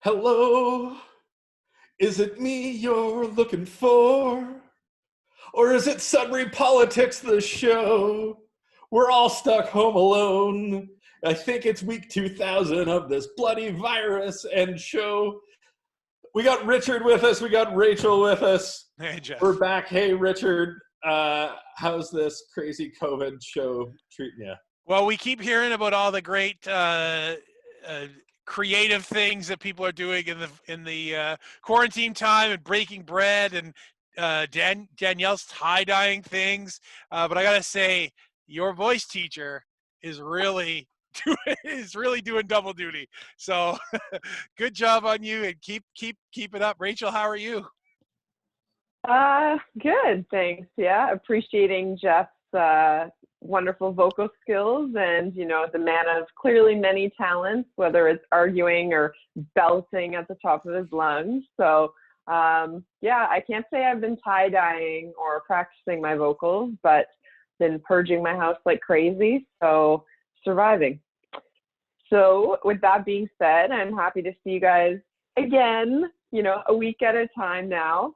Hello, is it me you're looking for? Or is it Sudbury Politics, the show? We're all stuck home alone. I think it's week 2000 of this bloody virus and show. We got Richard with us. We got Rachel with us. Hey, Jeff. We're back. Hey, Richard. How's this crazy COVID show treating you? Well, we keep hearing about all the great creative things that people are doing in the quarantine time and breaking bread and Danielle's tie-dyeing things. But I gotta say, your voice teacher is really doing double duty. So good job on you, and keep it up. Rachel, how are you? Good, thanks. Yeah, appreciating Jeff's wonderful vocal skills and, the man of clearly many talents, whether it's arguing or belting at the top of his lungs. So, yeah, I can't say I've been tie-dyeing or practicing my vocals, but been purging my house like crazy, so surviving. So with that being said, I'm happy to see you guys again, a week at a time now.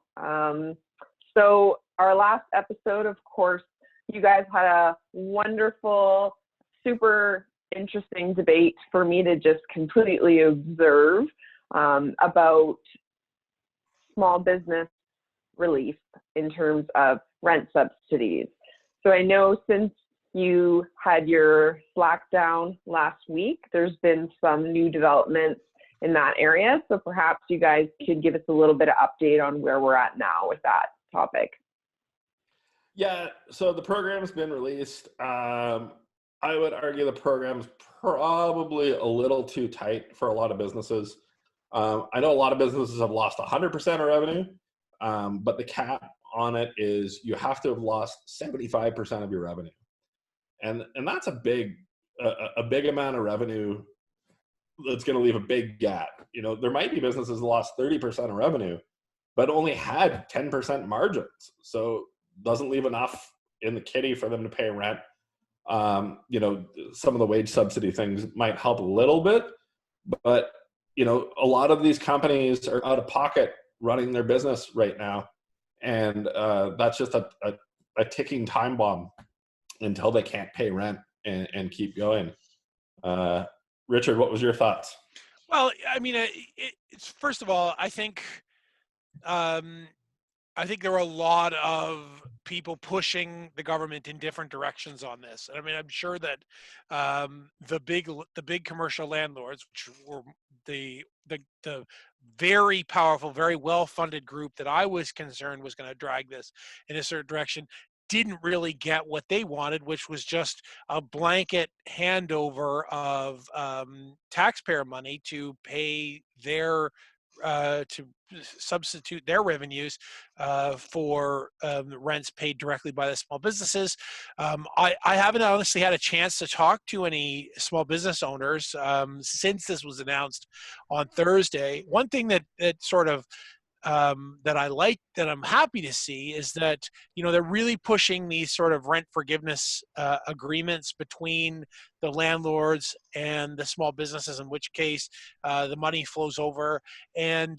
So our last episode, of course, you guys had a wonderful, super interesting debate for me to just completely observe about small business relief in terms of rent subsidies. So I know since you had your Slack down last week, there's been some new developments in that area. So perhaps you guys could give us a little bit of update on where we're at now with that topic. Yeah, so the program's been released. I would argue the program's probably a little too tight for a lot of businesses. I know a lot of businesses have lost 100% of revenue, but the cap on it is you have to have lost 75% of your revenue. And that's a big amount of revenue that's going to leave a big gap. There might be businesses that lost 30% of revenue, but only had 10% margins. So doesn't leave enough in the kitty for them to pay rent. Some of the wage subsidy things might help a little bit, but a lot of these companies are out of pocket running their business right now. And that's just a ticking time bomb until they can't pay rent and keep going. Richard, what was your thoughts? Well, I mean, it's first of all, I think there were a lot of people pushing the government in different directions on this. I mean, I'm sure that the big commercial landlords, which were the very powerful, very well-funded group that I was concerned was going to drag this in a certain direction, didn't really get what they wanted, which was just a blanket handover of taxpayer money to pay their to substitute their revenues for rents paid directly by the small businesses. I haven't honestly had a chance to talk to any small business owners since this was announced on Thursday. One thing that sort of that I like, that I'm happy to see, is that they're really pushing these sort of rent forgiveness agreements between the landlords and the small businesses, in which case the money flows over, and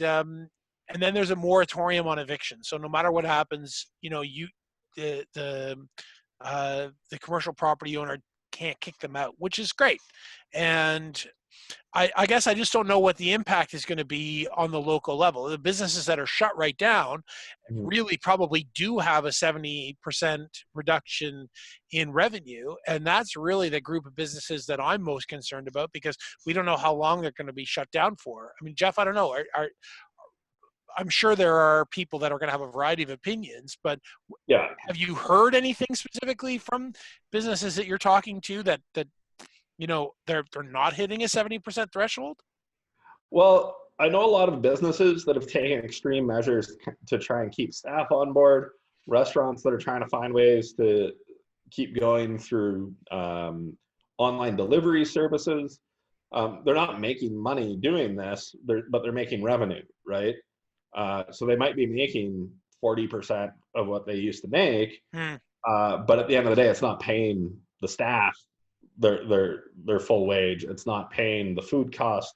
then there's a moratorium on eviction. So no matter what happens, the commercial property owner can't kick them out, which is great. And I guess I just don't know what the impact is going to be on the local level. The businesses that are shut right down really probably do have a 70% reduction in revenue. And that's really the group of businesses that I'm most concerned about, because we don't know how long they're going to be shut down for. I mean, Jeff, I don't know. I'm sure there are people that are going to have a variety of opinions, but yeah, have you heard anything specifically from businesses that you're talking to that they're not hitting a 70% threshold? Well, I know a lot of businesses that have taken extreme measures to try and keep staff on board, restaurants that are trying to find ways to keep going through online delivery services. They're not making money doing this, but they're making revenue, right? So they might be making 40% of what they used to make, but at the end of the day, it's not paying the staff their full wage. It's not paying the food cost.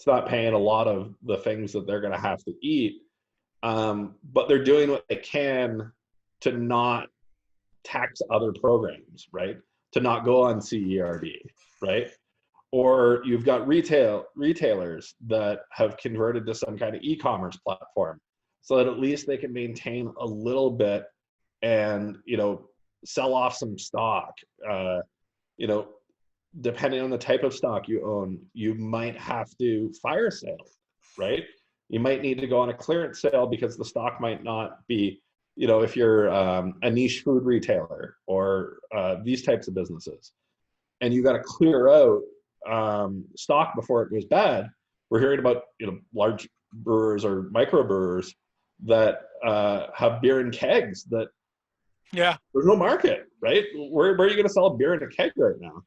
It's not paying a lot of the things that they're going to have to eat. But they're doing what they can to not tax other programs, right? To not go on CERB, right? Or you've got retailers that have converted to some kind of e-commerce platform so that at least they can maintain a little bit and, sell off some stock. You know, Depending on the type of stock you own, you might have to fire sale, right? You might need to go on a clearance sale because the stock might not be, if you're a niche food retailer or these types of businesses, and you got to clear out stock before it goes bad. We're hearing about large brewers or microbrewers that have beer in kegs that there's no market, right? Where are you going to sell beer in a keg right now?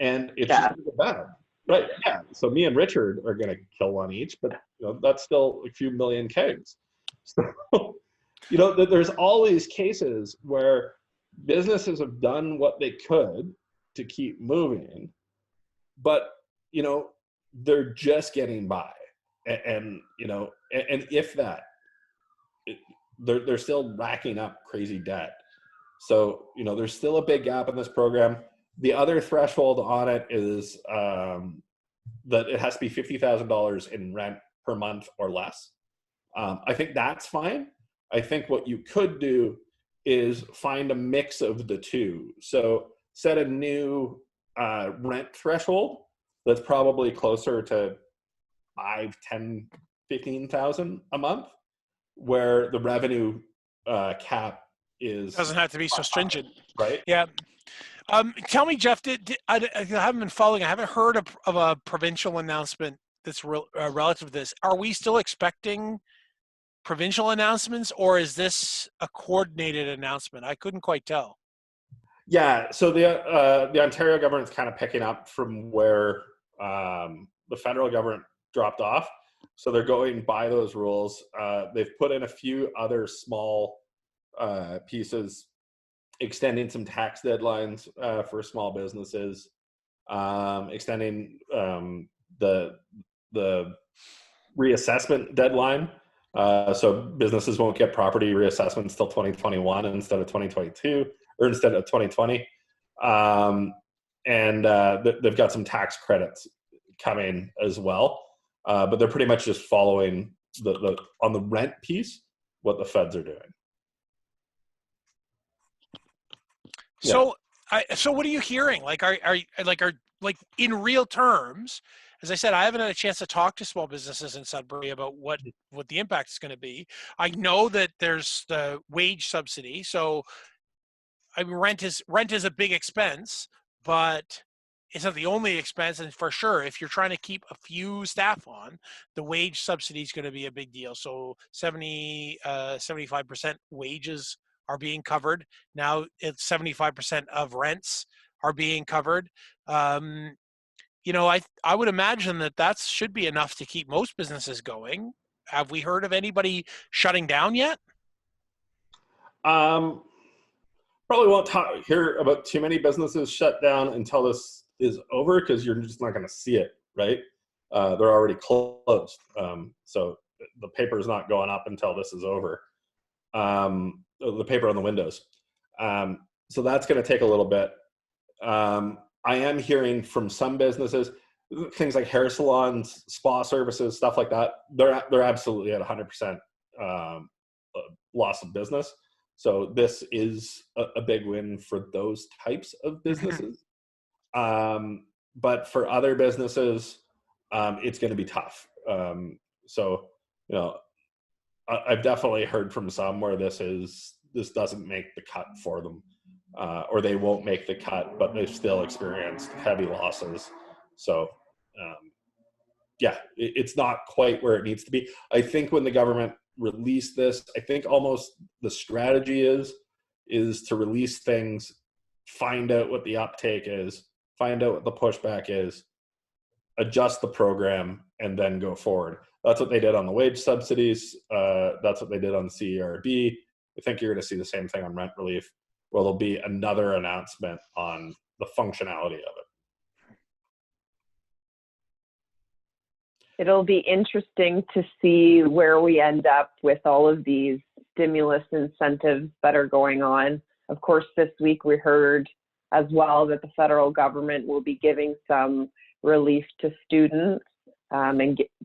And it's just going to go bad, right? Yeah. So me and Richard are going to kill one each, but that's still a few million kegs. So there's all these cases where businesses have done what they could to keep moving, but they're just getting by, and if that, they're still racking up crazy debt. So there's still a big gap in this program. The other threshold on it is that it has to be $50,000 in rent per month or less. I think that's fine. I think what you could do is find a mix of the two. So set a new rent threshold that's probably closer to 5, 10, 15,000 a month, where the revenue cap doesn't have to be so stringent, right? Yeah. Tell me, Jeff, I haven't been following. I haven't heard of a provincial announcement that's relative to this. Are we still expecting provincial announcements, or is this a coordinated announcement? I couldn't quite tell. Yeah, so the Ontario government's kind of picking up from where the federal government dropped off. So they're going by those rules. They've put in a few other small pieces, extending some tax deadlines for small businesses, extending the reassessment deadline. So businesses won't get property reassessments till 2021 instead of 2022, or instead of 2020. And they've got some tax credits coming as well. But they're pretty much just following on the rent piece what the feds are doing. So, so what are you hearing? Like, are in real terms? As I said, I haven't had a chance to talk to small businesses in Sudbury about what the impact is going to be. I know that there's the wage subsidy, so I mean, rent is a big expense, but it's not the only expense. And for sure, if you're trying to keep a few staff on, the wage subsidy is going to be a big deal. So 75% wages are being covered. Now it's 75% of rents are being covered. I would imagine that should be enough to keep most businesses going. Have we heard of anybody shutting down yet? Probably won't hear about too many businesses shut down until this is over, because you're just not going to see it, right? They're already closed. So the paper is not going up until this is over. The paper on the windows. So that's going to take a little bit. I am hearing from some businesses, things like hair salons, spa services, stuff like that. They're absolutely at 100% loss of business. So this is a big win for those types of businesses. But for other businesses, it's going to be tough. So I've definitely heard from some where this doesn't make the cut for them, or they won't make the cut, but they've still experienced heavy losses. So it's not quite where it needs to be. I think when the government released this, I think almost the strategy is to release things, find out what the uptake is, find out what the pushback is, adjust the program, and then go forward. That's what they did on the wage subsidies. That's what they did on the CERB. I think you're going to see the same thing on rent relief, where there'll be another announcement on the functionality of it. It'll be interesting to see where we end up with all of these stimulus incentives that are going on. Of course, this week we heard as well that the federal government will be giving some relief to students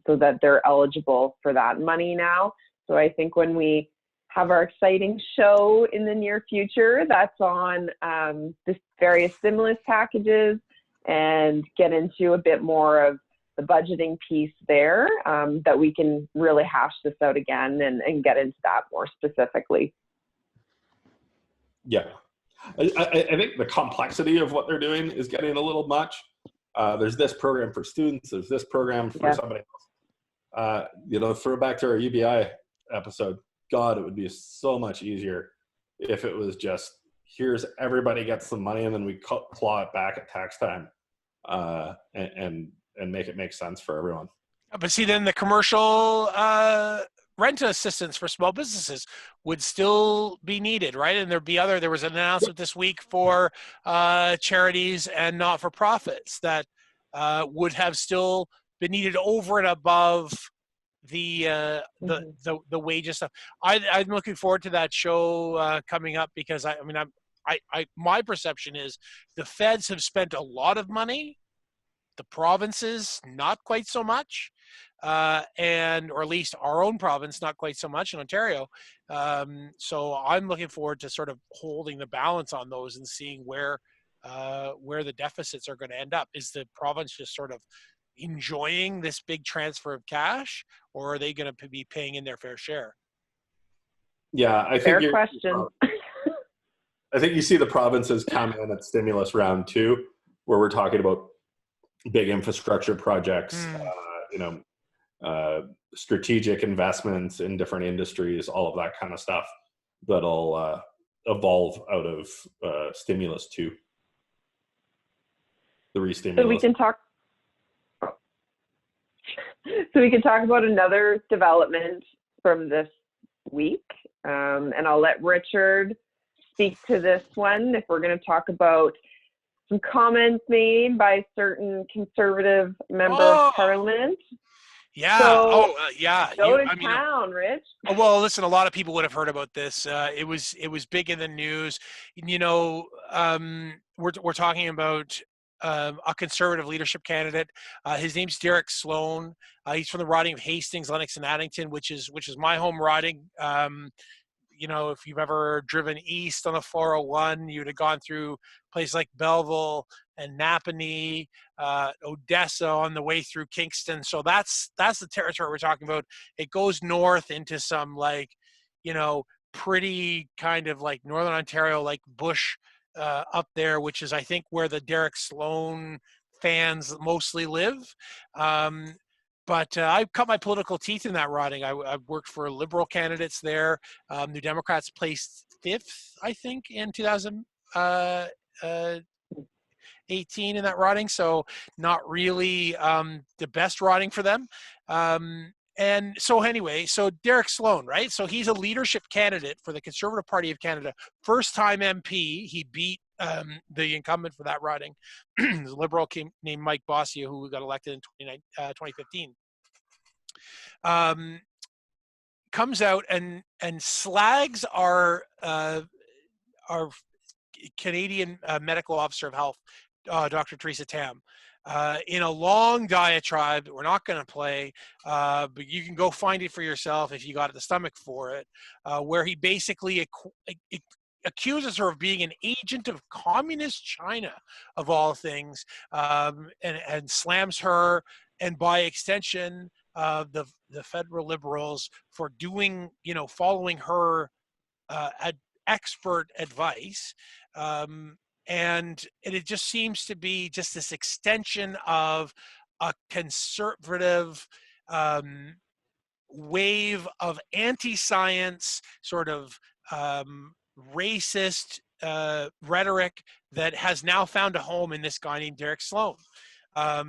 so that they're eligible for that money now. So I think when we have our exciting show in the near future that's on the various stimulus packages and get into a bit more of the budgeting piece there, that we can really hash this out again and get into that more specifically. Yeah. I think the complexity of what they're doing is getting a little much. There's this program for students. There's this program for somebody else. Throw back to our UBI episode. God, it would be so much easier if it was just, here's everybody gets some money and then we claw it back at tax time, and make it make sense for everyone. But see, then the commercial rent assistance for small businesses would still be needed, right? And there was an announcement this week for charities and not-for-profits that would have still been needed over and above the wages stuff. I'm looking forward to that show coming up, because my perception is the feds have spent a lot of money, the provinces not quite so much, or at least our own province not quite so much in Ontario. So I'm looking forward to sort of holding the balance on those and seeing where the deficits are going to end up. Is the province just sort of enjoying this big transfer of cash, or are they going to be paying in their fair share? Yeah, I think fair question. I think you see the provinces come in at stimulus round 2, where we're talking about big infrastructure projects, strategic investments in different industries, all of that kind of stuff that'll evolve out of stimulus 2, the re-stimulus. So we can talk about another development from this week, and I'll let Richard speak to this one. If we're going to talk about some comments made by a certain Conservative member of Parliament. Yeah. So, yeah. Go to town, Rich. Well, listen, a lot of people would have heard about this. It was big in the news. We're talking about a Conservative leadership candidate. His name's Derek Sloan. He's from the riding of Hastings, Lennox, and Addington, which is my home riding. If you've ever driven east on the 401, you'd have gone through places like Belleville and Napanee, Odessa on the way through Kingston. So that's the territory we're talking about. It goes north into some pretty kind of like Northern Ontario, like bush up there, which is I think where the Derek Sloan fans mostly live. But I cut my political teeth in that riding. I've worked for Liberal candidates there. New Democrats placed 5th, I think, in 2018 in that riding. So not really the best riding for them. And so anyway, so Derek Sloan, right? So he's a leadership candidate for the Conservative Party of Canada. First-time MP. He beat the incumbent for that riding, the Liberal named Mike Bossier, who got elected in 2015. Comes out and slags our Canadian medical officer of health, Dr. Theresa Tam, in a long diatribe that we're not going to play, but you can go find it for yourself if you got the stomach for it, where he basically accuses her of being an agent of communist China, of all things, and slams her, and by extension, the federal Liberals for following her expert advice. And it just seems to be just this extension of a conservative wave of anti-science, sort of racist rhetoric that has now found a home in this guy named Derek Sloan. As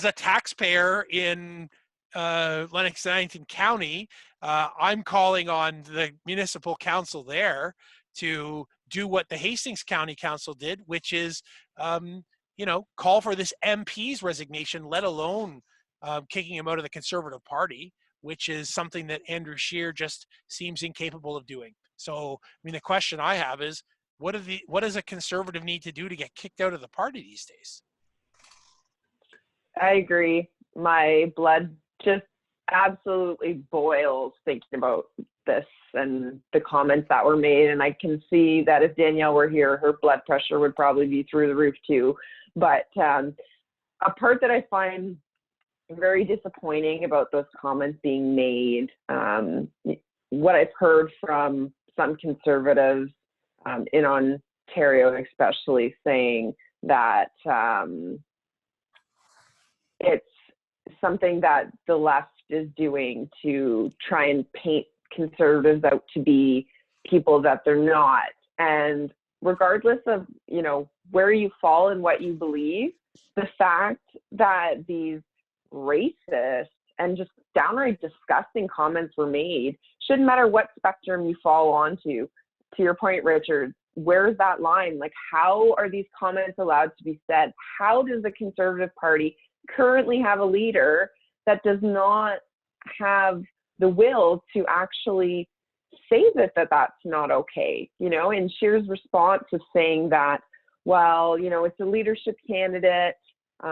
a taxpayer in Lennox and Addington County, I'm calling on the municipal council there to do what the Hastings County Council did, which is call for this MP's resignation, let alone kicking him out of the Conservative Party, which is something that Andrew Scheer just seems incapable of doing. So, I mean, the question I have is, what does a Conservative need to do to get kicked out of the party these days? I agree. My blood just absolutely boils thinking about this and the comments that were made. And I can see that if Danielle were here, her blood pressure would probably be through the roof too. But a part that I find very disappointing about those comments being made, what I've heard from some Conservatives in Ontario especially, saying that it's something that the left is doing to try and paint Conservatives out to be people that they're not. And regardless of, where you fall and what you believe, the fact that these racist and just downright disgusting comments were made, shouldn't matter what spectrum you fall onto. To your point, Richard, where's that line? Like, how are these comments allowed to be said? How does the Conservative Party currently have a leader that does not have the will to actually say that's not okay? And Scheer's response of saying that, well, it's a leadership candidate, so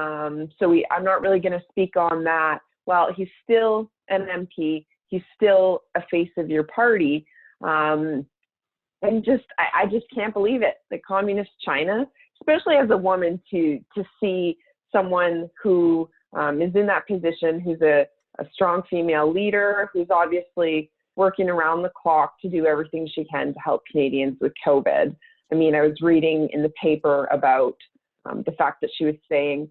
I'm not really going to speak on that. Well, he's still an MP. He's still a face of your party. And I just can't believe it. The communist China, especially as a woman, to see someone who is in that position, who's a strong female leader, who's obviously working around the clock to do everything she can to help Canadians with COVID. I mean, I was reading in the paper about the fact that she was saying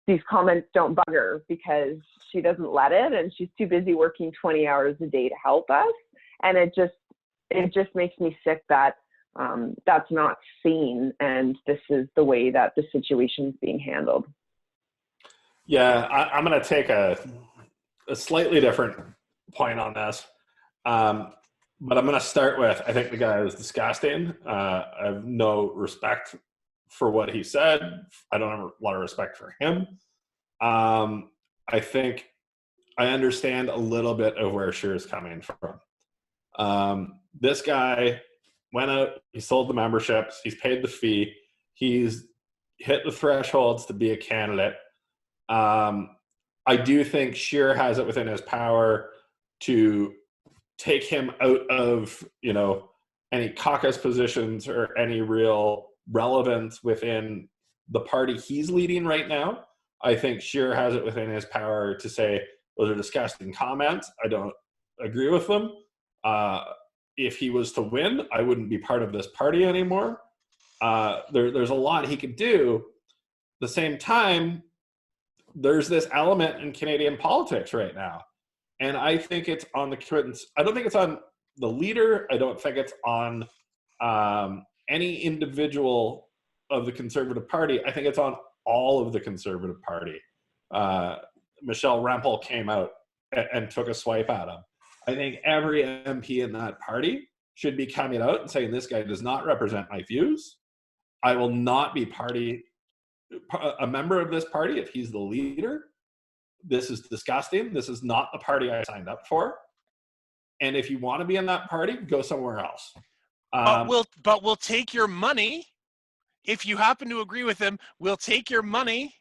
these comments don't bug her because she doesn't let it, and she's too busy working 20 hours a day to help us. And it just makes me sick that that's not seen, and this is the way that the situation's being handled. Yeah, I'm going to take a slightly different point on this. But I'm going to start with, I think the guy is disgusting. I have no respect for what he said. I don't have a lot of respect for him. I think I understand a little bit of where Scheer is coming from. This guy went out, he sold the memberships, he's paid the fee, he's hit the thresholds to be a candidate. I do think Scheer has it within his power to take him out of, any caucus positions or any real relevance within the party he's leading right now. I think Scheer has it within his power to say, those are disgusting comments. I don't agree with them. If he was to win, I wouldn't be part of this party anymore. There's a lot he could do. At the same time, there's this element in Canadian politics right now. And I think it's on I don't think it's on the leader. I don't think it's on any individual of the Conservative Party. I think it's on all of the Conservative Party. Michelle Rempel came out and took a swipe at him. I think every MP in that party should be coming out and saying, this guy does not represent my views. I will not be a member of this party if he's the leader. This is disgusting. This is not the party I signed up for. And if you want to be in that party, go somewhere else. But we'll take your money. If you happen to agree with them, we'll take your money.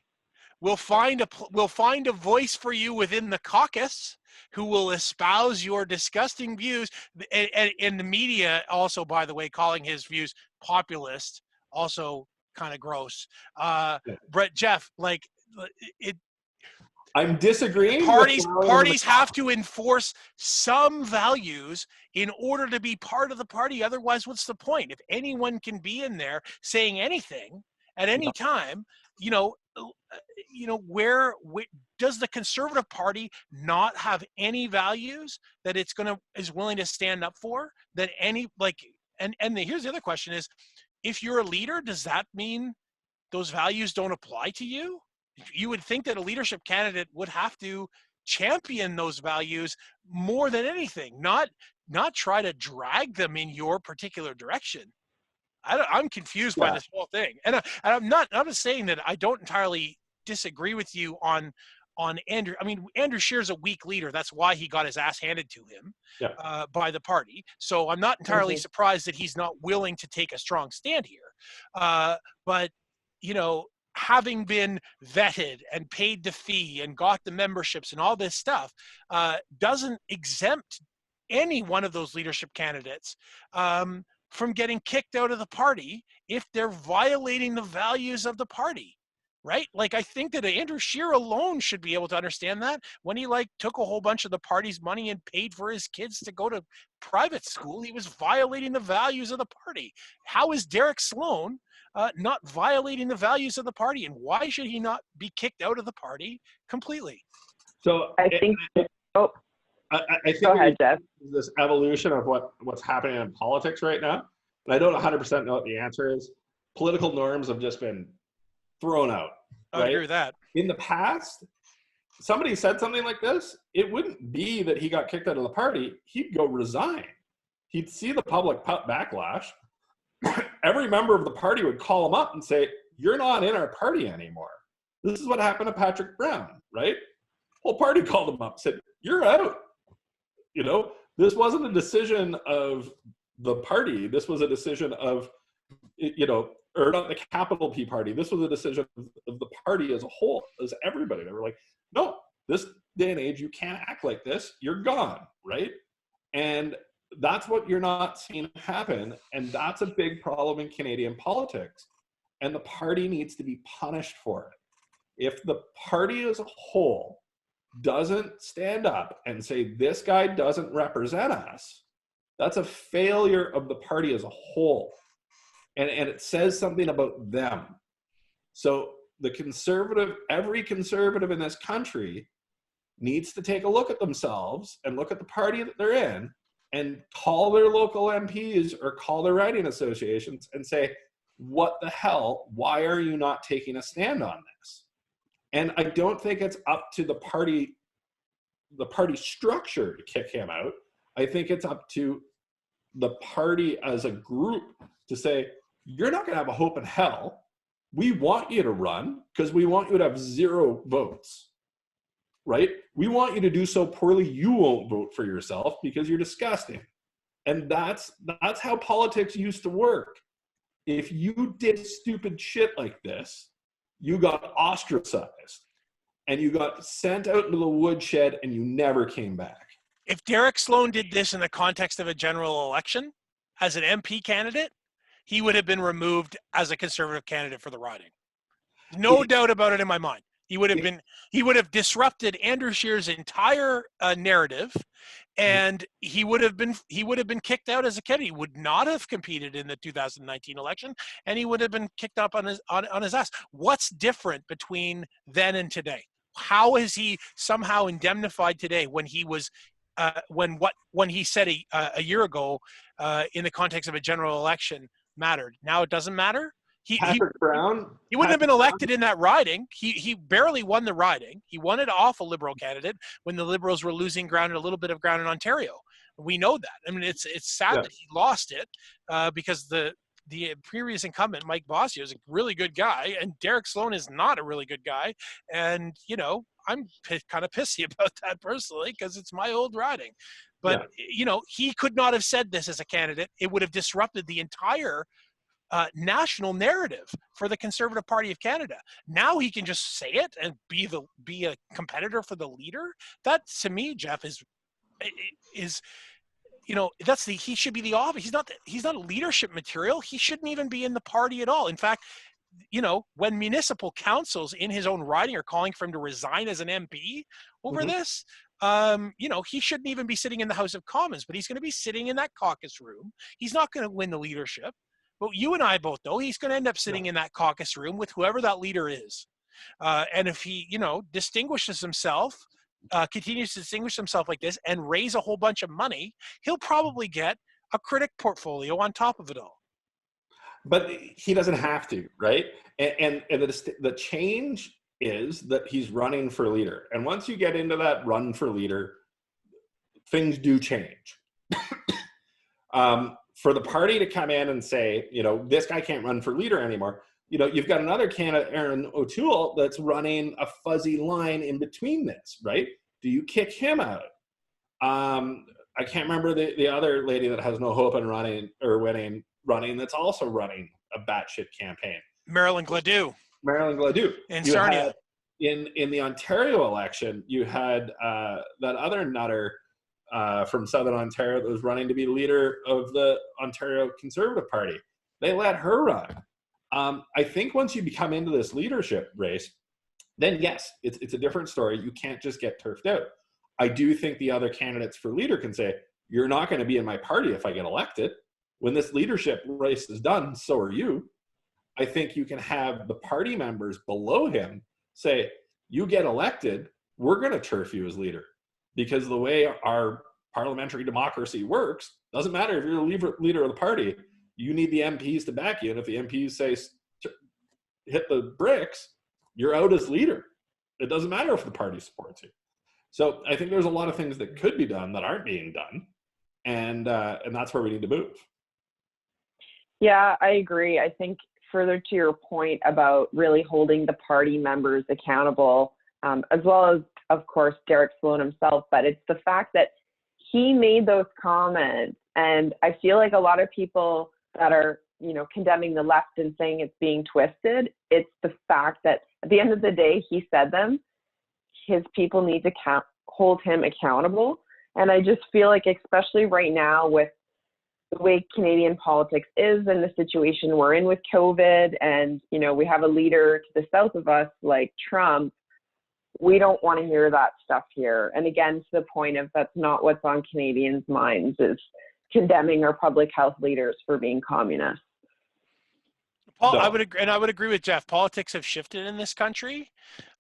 We'll find a voice for you within the caucus who will espouse your disgusting views. And the media also, by the way, calling his views populist, also kind of gross. Brett, Jeff, I'm disagreeing. Parties have to enforce some values in order to be part of the party. Otherwise, what's the point? If anyone can be in there saying anything at any time, where does the Conservative Party not have any values that is willing to stand up for? That here's the other question: is if you're a leader, does that mean those values don't apply to you? You would think that a leadership candidate would have to champion those values more than anything, not try to drag them in your particular direction. I'm confused by this whole thing. And I'm not saying that I don't entirely disagree with you on Andrew. I mean, Andrew Scheer's a weak leader. That's why he got his ass handed to him by the party. So I'm not entirely surprised that he's not willing to take a strong stand here. But, you know, having been vetted and paid the fee and got the memberships and all this stuff doesn't exempt any one of those leadership candidates from getting kicked out of the party if they're violating the values of the party. Right? Like, I think that Andrew Scheer alone should be able to understand that when he took a whole bunch of the party's money and paid for his kids to go to private school, he was violating the values of the party. How is Derek Sloan not violating the values of the party, and why should he not be kicked out of the party completely? So I think. I think go ahead, Jeff. This evolution of what's happening in politics right now, and I don't 100% know what the answer is. Political norms have just been thrown out. Right? I agree with that. In the past, somebody said something like this, it wouldn't be that he got kicked out of the party. He'd go resign. He'd see the public backlash. Every member of the party would call him up and say, "You're not in our party anymore." This is what happened to Patrick Brown, right? Whole party called him up, said, "You're out." You know, this wasn't a decision of the party. This was a decision of, you know, or not the capital P party. This was a decision of the party as a whole, as everybody. They were like, no, this day and age, you can't act like this. You're gone, right? And that's what you're not seeing happen. And that's a big problem in Canadian politics. And the party needs to be punished for it. If the party as a whole doesn't stand up and say, this guy doesn't represent us, that's a failure of the party as a whole. And it says something about them. So every conservative in this country needs to take a look at themselves and look at the party that they're in and call their local MPs or call their riding associations and say, what the hell? Why are you not taking a stand on this? And I don't think it's up to the party structure to kick him out. I think it's up to the party as a group to say, you're not going to have a hope in hell. We want you to run because we want you to have 0 votes, right? We want you to do so poorly you won't vote for yourself because you're disgusting. And that's how politics used to work. If you did stupid shit like this, you got ostracized and you got sent out into the woodshed and you never came back. If Derek Sloan did this in the context of a general election as an MP candidate, he would have been removed as a conservative candidate for the riding. No doubt about it in my mind. He would have disrupted Andrew Scheer's entire narrative, and he would have been kicked out as a candidate. He would not have competed in the 2019 election, and he would have been kicked up on his ass. What's different between then and today? How is he somehow indemnified today when he was when he said a year ago in the context of a general election mattered? Now it doesn't matter. Patrick Brown. He wouldn't have been elected in that riding. He barely won the riding. He won it off a Liberal candidate when the Liberals were losing ground, a little bit of ground in Ontario. We know that. I mean, it's sad that he lost it because the previous incumbent, Mike Bossio, is a really good guy, and Derek Sloan is not a really good guy. And, you know, I'm kind of pissy about that personally because it's my old riding. But, you know, he could not have said this as a candidate. It would have disrupted the entire national narrative for the Conservative Party of Canada. Now he can just say it and be a competitor for the leader. That, to me, Jeff, is you know, he should be the obvious. He's not a leadership material. He shouldn't even be in the party at all. In fact, you know, when municipal councils in his own riding are calling for him to resign as an MP over this, you know, he shouldn't even be sitting in the House of Commons, but he's going to be sitting in that caucus room. He's not going to win the leadership. But you and I both know he's going to end up sitting in that caucus room with whoever that leader is. And if he, you know, distinguishes himself, continues to distinguish himself like this and raise a whole bunch of money, he'll probably get a critic portfolio on top of it all. But he doesn't have to, right? And the change is that he's running for leader. And once you get into that run for leader, things do change. for the party to come in and say, this guy can't run for leader anymore. You've got another candidate, Aaron O'Toole, that's running a fuzzy line in between this, right? Do you kick him out? I can't remember the other lady that has no hope in running or winning, that's also running a batshit campaign. Marilyn Gladue. In Sarnia. In the Ontario election, you had that other nutter from Southern Ontario that was running to be leader of the Ontario Conservative Party. They let her run. I think once you become into this leadership race, then yes, it's a different story. You can't just get turfed out. I do think the other candidates for leader can say, you're not going to be in my party if I get elected. When this leadership race is done, so are you. I think you can have the party members below him say, you get elected, we're going to turf you as leader. Because the way our parliamentary democracy works, doesn't matter if you're the leader of the party, you need the MPs to back you. And if the MPs say, hit the bricks, you're out as leader. It doesn't matter if the party supports you. So I think there's a lot of things that could be done that aren't being done. And that's where we need to move. Yeah, I agree. I think further to your point about really holding the party members accountable, as well as, of course, Derek Sloan himself, but it's the fact that he made those comments. And I feel like a lot of people that are, condemning the left and saying it's being twisted, it's the fact that at the end of the day, he said them. His people need to hold him accountable. And I just feel like, especially right now with the way Canadian politics is and the situation we're in with COVID, and, we have a leader to the south of us like Trump, we don't want to hear that stuff here. And again, to the point of that's not what's on Canadians' minds, is condemning our public health leaders for being communists. Paul, no. I would agree with Jeff. Politics have shifted in this country,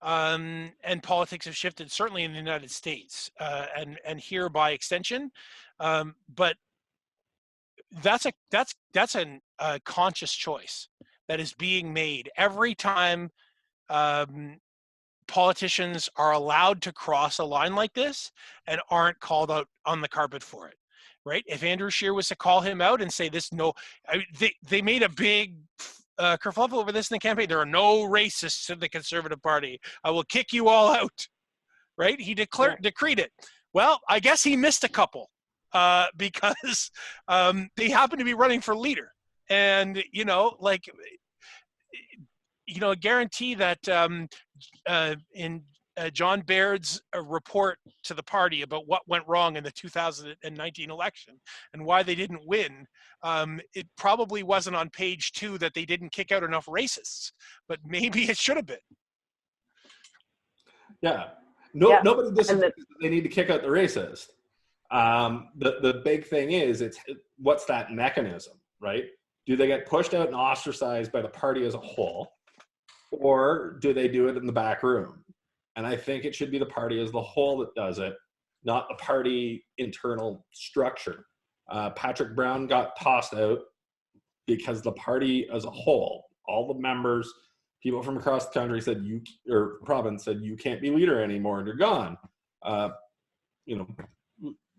and politics have shifted certainly in the United States, and here by extension. But that's a conscious choice that is being made every time politicians are allowed to cross a line like this and aren't called out on the carpet for it. Right? If Andrew Scheer was to call him out and say this, they made a big kerfuffle over this in the campaign. There are no racists in the Conservative Party. I will kick you all out. Right? He decreed it. Well, I guess he missed a couple because they happen to be running for leader, and I guarantee that in John Baird's report to the party about what went wrong in the 2019 election and why they didn't win, it probably wasn't on page 2 that they didn't kick out enough racists, but maybe it should have been. Yeah. Nobody disagrees that they need to kick out the racist. The big thing is, what's that mechanism, right? Do they get pushed out and ostracized by the party as a whole, or do they do it in the back room? And I think it should be the party as the whole that does it, not the party internal structure. Patrick Brown got tossed out because the party as a whole, all the members, people from across the country said province said, you can't be leader anymore and you're gone.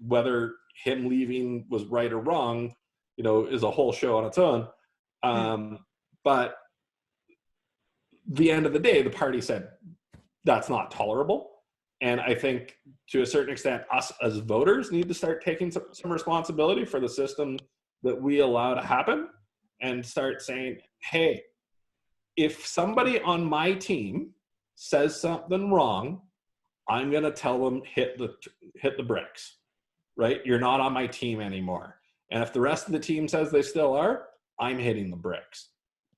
Whether him leaving was right or wrong, is a whole show on its own. But the end of the day, the party said, that's not tolerable. And I think to a certain extent, us as voters need to start taking some responsibility for the system that we allow to happen and start saying, hey, if somebody on my team says something wrong, I'm going to tell them hit the bricks, right? You're not on my team anymore. And if the rest of the team says they still are, I'm hitting the bricks.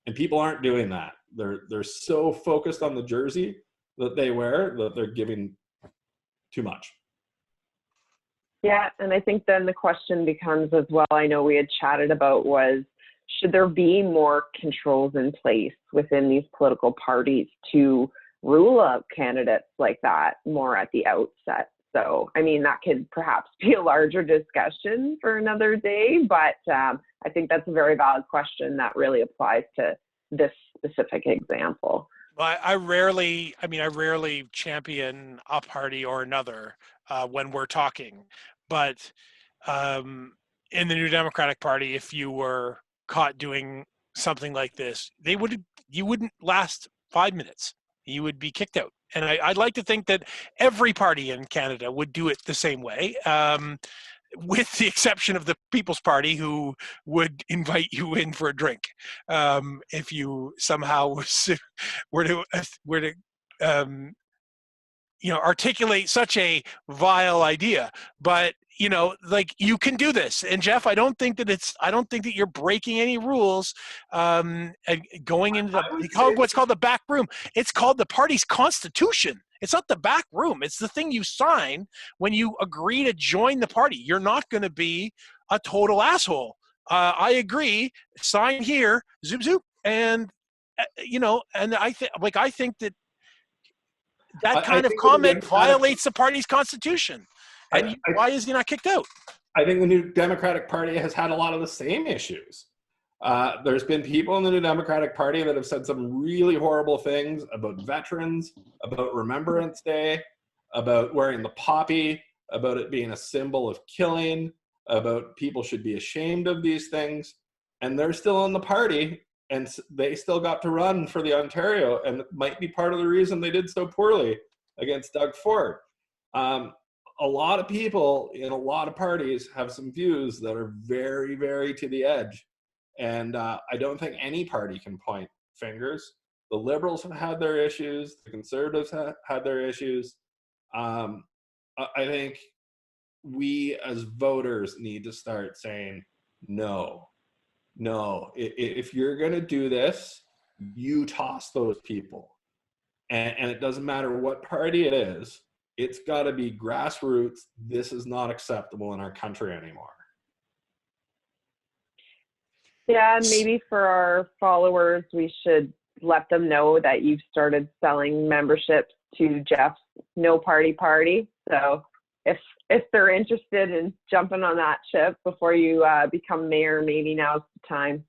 And people aren't doing that. They're so focused on the jersey that they wear that they're giving too much. Yeah, and I think then the question becomes as well, I know we had chatted about, was should there be more controls in place within these political parties to rule out candidates like that more at the outset? So, I mean, that could perhaps be a larger discussion for another day, but I think that's a very valid question that really applies to this specific example. Well, I rarely champion a party or another when we're talking, but in the New Democratic Party, if you were caught doing something like this, you wouldn't last 5 minutes. You would be kicked out. And I'd like to think that every party in Canada would do it the same way, with the exception of the People's Party, who would invite you in for a drink if you somehow were to articulate such a vile idea. But like, you can do this. And Jeff, I don't think that you're breaking any rules and going into what's called the back room. It's called the party's constitution. It's not the back room. It's the thing you sign when you agree to join the party. You're not going to be a total asshole. I agree. Sign here, zoop zoop, and and I think that kind of comment violates the party's constitution. And why is he not kicked out? I think the New Democratic Party has had a lot of the same issues. There's been people in the New Democratic Party that have said some really horrible things about veterans, about Remembrance Day, about wearing the poppy, about it being a symbol of killing, about people should be ashamed of these things. And they're still in the party, and they still got to run for the Ontario, and it might be part of the reason they did so poorly against Doug Ford. A lot of people in a lot of parties have some views that are very, very to the edge. And I don't think any party can point fingers. The Liberals have had their issues. The Conservatives have had their issues. I think we as voters need to start saying, no. If you're going to do this, you toss those people. And it doesn't matter what party it is. It's got to be grassroots. This is not acceptable in our country anymore. Yeah, maybe for our followers, we should let them know that you've started selling memberships to Jeff's No Party Party. So if they're interested in jumping on that ship before you become mayor, maybe now's the time.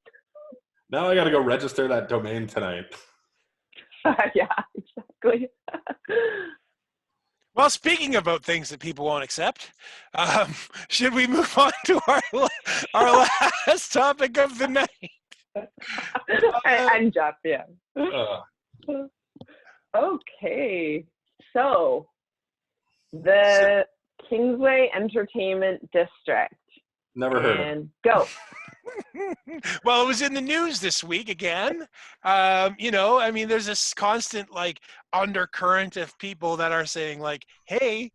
Now I got to go register that domain tonight. Yeah, exactly. Well, speaking about things that people won't accept, should we move on to our last topic of the night? And Jeff, yeah. Okay, so the Kingsway Entertainment District. Never heard of it. Go. Well, it was in the news this week again. There's this constant undercurrent of people that are saying hey,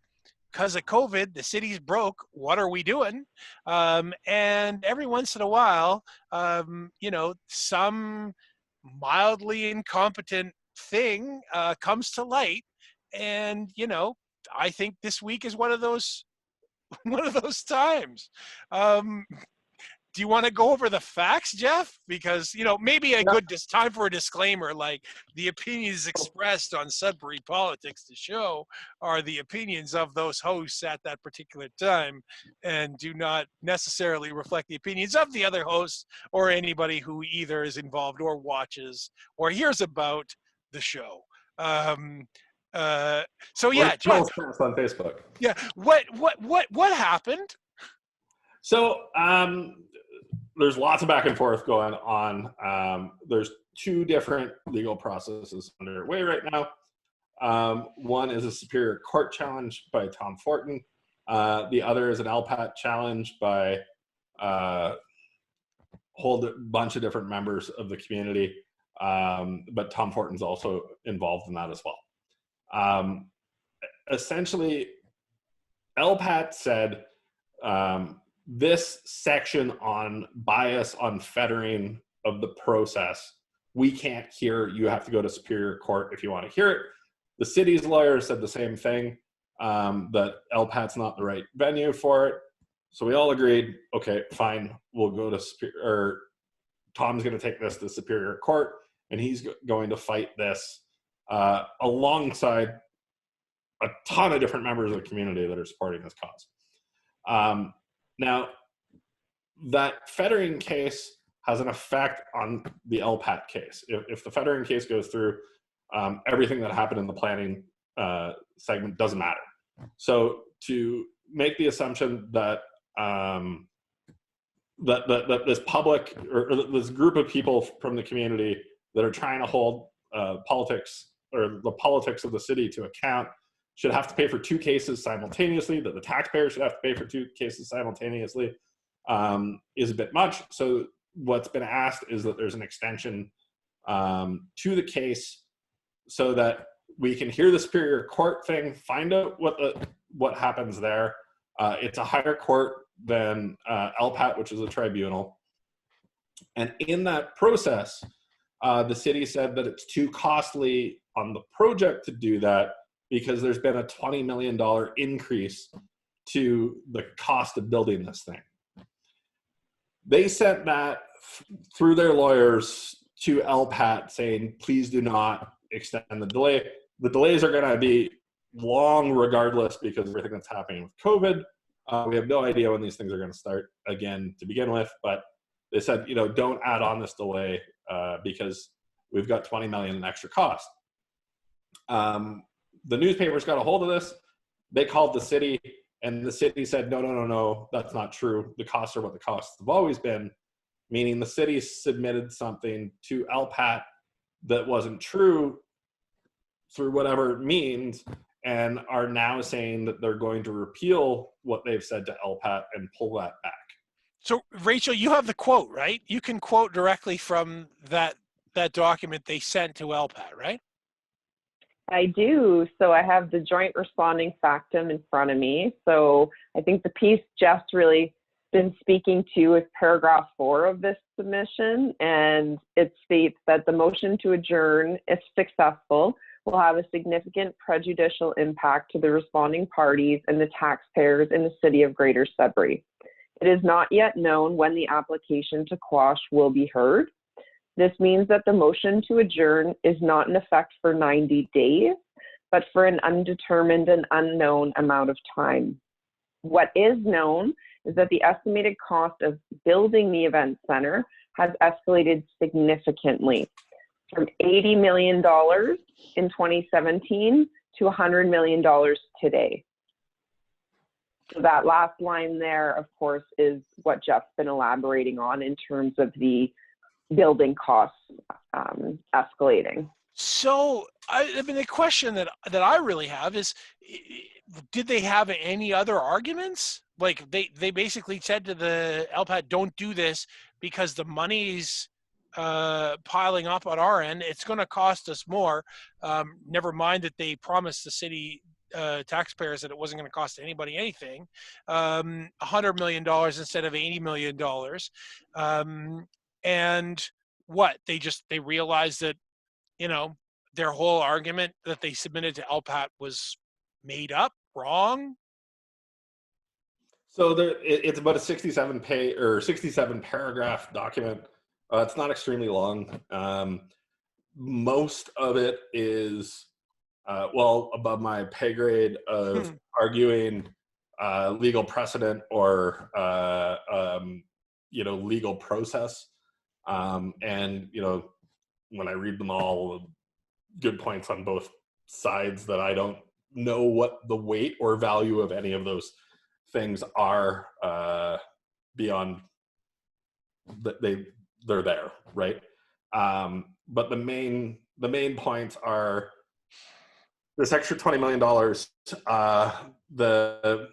because of COVID, the city's broke. What are we doing? And every once in a while, some mildly incompetent thing comes to light. And, I think this week is one of those times. Do you want to go over the facts, Jeff? Because, maybe good time for a disclaimer, the opinions expressed on Sudbury Politics, the show, are the opinions of those hosts at that particular time and do not necessarily reflect the opinions of the other hosts or anybody who either is involved or watches or hears about the show. So yeah, Jeff, on Facebook. Yeah, what happened? So there's lots of back and forth going on. There's two different legal processes underway right now. One is a Superior Court challenge by Tom Fortin. The other is an LPAT challenge by a whole bunch of different members of the community. But Tom Fortin's also involved in that as well. Essentially, LPAT said this section on bias on fettering of the process, we can't hear. You have to go to Superior Court if you want to hear it. The city's lawyer said the same thing, that LPAT's not the right venue for it. So we all agreed, okay, fine, we'll go to Superior. Tom's going to take this to Superior Court, and he's going to fight this alongside a ton of different members of the community that are supporting this cause. Now, that fettering case has an effect on the LPAT case. If the fettering case goes through, everything that happened in the planning segment doesn't matter. So to make the assumption that that this public or this group of people from the community that are trying to hold politics or the politics of the city to account should have to pay for 2 cases simultaneously, that the taxpayer should have to pay for 2 cases simultaneously, is a bit much. So what's been asked is that there's an extension to the case so that we can hear the Superior Court thing, find out what happens there. It's a higher court than LPAT, which is a tribunal. And in that process, the city said that it's too costly on the project to do that because there's been a $20 million increase to the cost of building this thing. They sent that through their lawyers to LPAT saying, please do not extend the delay. The delays are going to be long regardless because of everything that's happening with COVID. We have no idea when these things are going to start again to begin with, but they said, don't add on this delay because we've got 20 million in extra cost. The newspapers got a hold of this. They called the city, and the city said, no, that's not true. The costs are what the costs have always been, meaning the city submitted something to LPAT that wasn't true through whatever means, and are now saying that they're going to repeal what they've said to LPAT and pull that back. So, Rachel, you have the quote, right? You can quote directly from that document they sent to LPAT, right? I do. So I have the joint responding factum in front of me. So I think the piece Jeff's really been speaking to is paragraph 4 of this submission, and it states that the motion to adjourn, if successful, will have a significant prejudicial impact to the responding parties and the taxpayers in the city of Greater Sudbury. It is not yet known when the application to quash will be heard. This means that the motion to adjourn is not in effect for 90 days, but for an undetermined and unknown amount of time. What is known is that the estimated cost of building the event center has escalated significantly, from $80 million in 2017 to $100 million today. So that last line there, of course, is what Jeff's been elaborating on in terms of the building costs escalating. So, I mean, the question that I really have is, did they have any other arguments? Like they basically said to the LPAT, don't do this because the money's piling up on our end. It's going to cost us more. Never mind that they promised the city taxpayers that it wasn't going to cost anybody anything. $100 million instead of $80 million. And what? They realized that, their whole argument that they submitted to LPAT was made up, wrong? So it's about a 67 paragraph document. It's not extremely long. Most of it is above my pay grade of arguing legal precedent or legal process. And when I read them all, good points on both sides that I don't know what the weight or value of any of those things are beyond that they're there, right? But the main points are this extra $20 million, the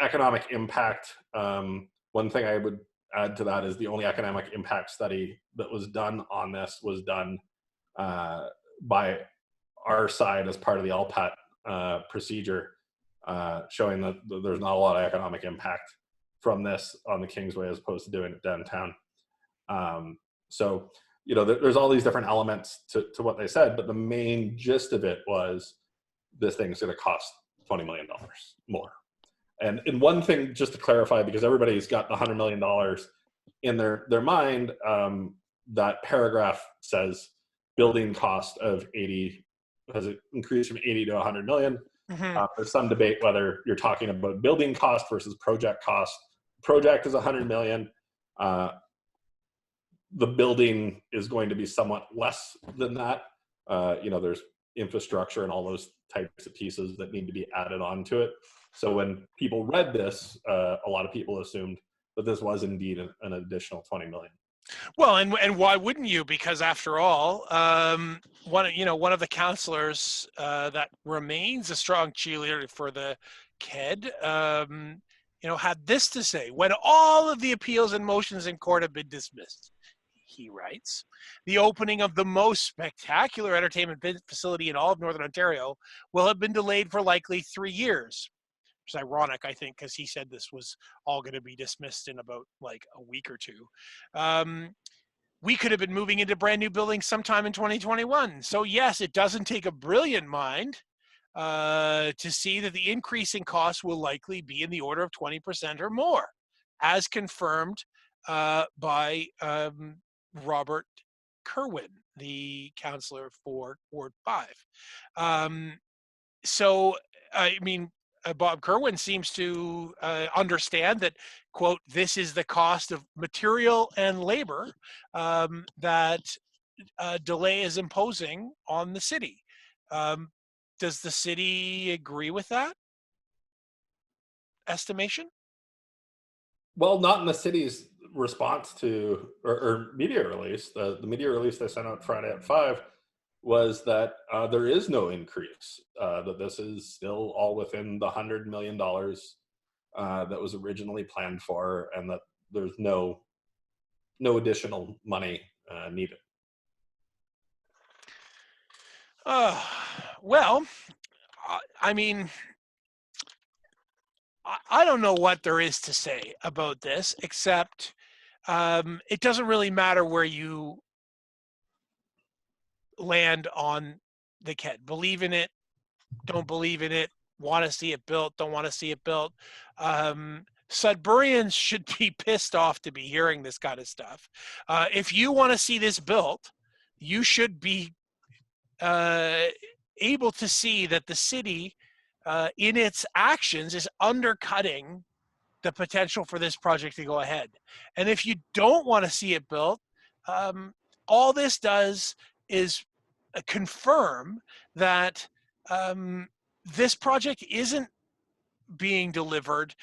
economic impact. One thing I would add to that is the only economic impact study that was done on this was done by our side as part of the LPAT procedure, showing that there's not a lot of economic impact from this on the Kingsway as opposed to doing it downtown. So, there's all these different elements to what they said, but the main gist of it was this thing's going to cost $20 million more. And one thing, just to clarify, because everybody's got the $100 million in their mind, that paragraph says building cost of 80 has increased from 80 to 100 million. Mm-hmm. There's some debate whether you're talking about building cost versus project cost. Project is 100 million. The building is going to be somewhat less than that. There's infrastructure and all those types of pieces that need to be added on to it. So when people read this, a lot of people assumed that this was indeed an additional 20 million. Well, and why wouldn't you? Because after all, one of the councillors that remains a strong cheerleader for the KED, had this to say: when all of the appeals and motions in court have been dismissed, he writes, the opening of the most spectacular entertainment facility in all of Northern Ontario will have been delayed for likely 3 years. Which is ironic, I think, because he said this was all going to be dismissed in about like a week or two. We could have been moving into brand new buildings sometime in 2021. So yes, it doesn't take a brilliant mind to see that the increase in costs will likely be in the order of 20% or more, as confirmed by Robert Kerwin, the councillor for Ward 5. So, I mean, Bob Kerwin seems to understand that, quote, this is the cost of material and labor that delay is imposing on the city. Does the city agree with that estimation? Well, not in the city's response to or media release. The media release they sent out Friday at 5 was that there is no increase, that this is still all within the $100 million that was originally planned for, and that there's no additional money needed. Well, I mean, I don't know what there is to say about this, except it doesn't really matter where you land on the KED. Believe in it, don't believe in it, want to see it built, don't want to see it built. Sudburians should be pissed off to be hearing this kind of stuff. If you want to see this built, you should be able to see that the city, in its actions, is undercutting the potential for this project to go ahead. And if you don't want to see it built, all this does is confirm that this project isn't being delivered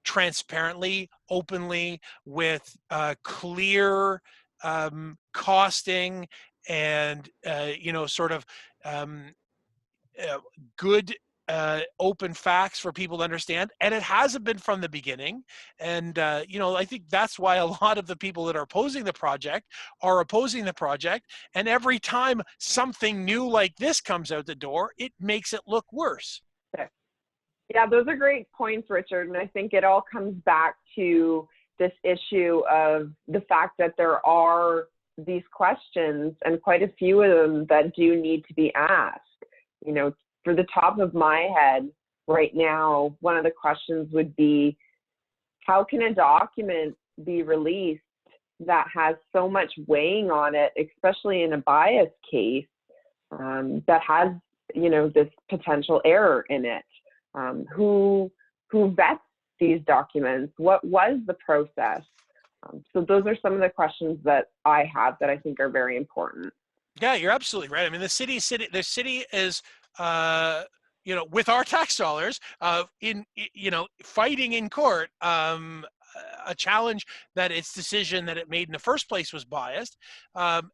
transparently, openly, with clear costing and sort of good open facts for people to understand, and it hasn't been from the beginning. And I think that's why a lot of the people that are opposing the project are opposing the project, and every time something new like this comes out the door, it makes it look worse. Yeah, those are great points, Richard, and I think it all comes back to this issue of the fact that there are these questions, and quite a few of them, that do need to be asked. For the top of my head right now, one of the questions would be, how can a document be released that has so much weighing on it, especially in a bias case, that has, this potential error in it? Who vets these documents? What was the process? So those are some of the questions that I have that I think are very important. Yeah, you're absolutely right. I mean, the city is, with our tax dollars, fighting in court, a challenge that its decision that it made in the first place was biased.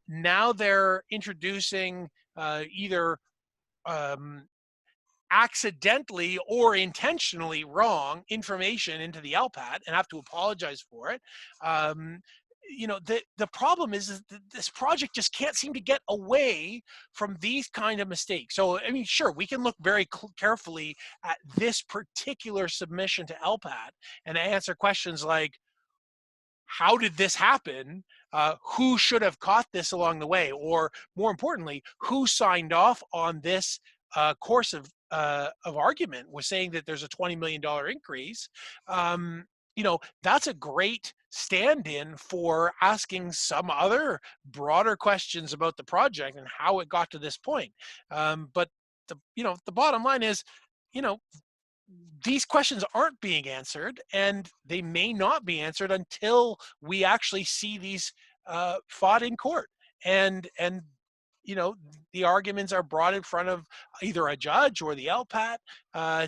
Now they're introducing either accidentally or intentionally wrong information into the LPAT and have to apologize for it. The problem is that this project just can't seem to get away from these kind of mistakes. So, I mean, sure, we can look very carefully at this particular submission to LPAT and answer questions like, how did this happen? Who should have caught this along the way? Or more importantly, who signed off on this course of argument, was saying that there's a $20 million increase? That's a great stand-in for asking some other broader questions about the project and how it got to this point. But the bottom line is, these questions aren't being answered, and they may not be answered until we actually see these fought in court. And the arguments are brought in front of either a judge or the LPAT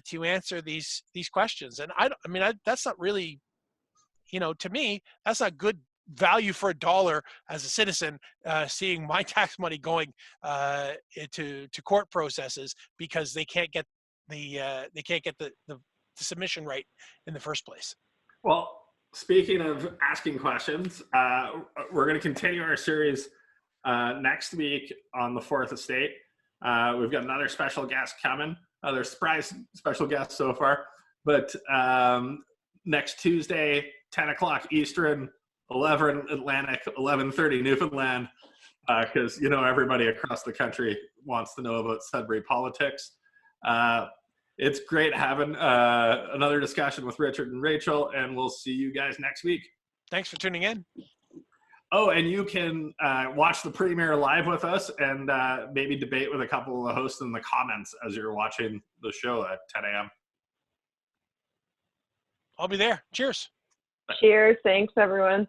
to answer these questions. And that's not really, to me, that's a good value for a dollar as a citizen, seeing my tax money going to court processes because they can't get the submission right in the first place. Well, speaking of asking questions, we're going to continue our series next week on the Fourth Estate. We've got another special guest coming. Another surprise special guest so far. But next Tuesday, 10 o'clock Eastern, 11 Atlantic, 11:30 Newfoundland, because everybody across the country wants to know about Sudbury politics. It's great having another discussion with Richard and Rachel, and we'll see you guys next week. Thanks for tuning in. Oh, and you can watch the premiere live with us and maybe debate with a couple of the hosts in the comments as you're watching the show at 10 a.m. I'll be there. Cheers. Cheers. Thanks, everyone.